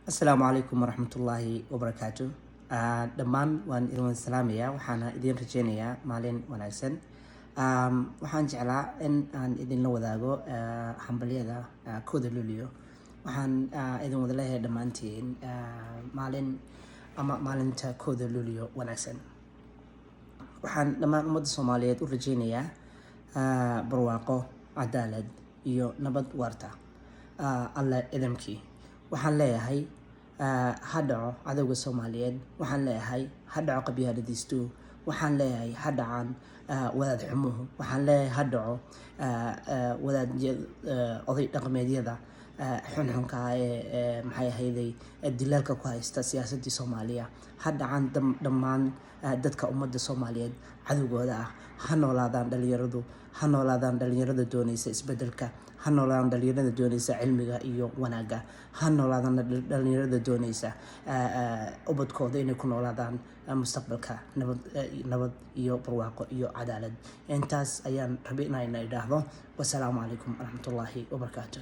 Asalaamu calaykum waraxmatullaahi wabarakaatu. Dhammaan waan idin salaamayaa, waxaana idin rajeynayaa maalin wanaagsan. Waxaan jeclaa in aan idinla wadaago hambalyada kooda luliyo. Waxaan idin wada leeyahay dhammaantiin maalinta kooda luliyo wanaagsan. Waxaan dhammaan ummadda Soomaaliyeed u rajeynayaa barwaaqo, cadaalad iyo nabad waarta. Alle idamkii. Waxaan leeyahay ha dhaco cadowga Soomaaliyeed. Waxaan leeyahay ha dhaco qabyaaladiistu. Waxaan leeyahay ha dhacaan wadaad xumuhu. Waxaan leeyahay ha dhaco oday dhaqameedyada xunxunka maxay ahayday dilaalka ku haysta siyaasadii Soomaaliya. Ha dhacaan dhammaan dadka ummadda Soomaaliyeed cadowgooda ah. Ha noolaadaan dhalinyaradu. Ha noolaadaan dhalinyarada doonaysa isbedelka. Ha noolaadaan dhalinyarada doonaysa cilmiga iyo wanaagga. Ha noolaadaan dhalinyarada doonaysa ubadkooda inay ku noolaadaan mustaqbalka nabad iyo barwaaqo iyo cadaalad. Intaas ayaan rabay inaan idhaahdo. Wassalaamu calaykum waraxmatullaahi wabarakaatu.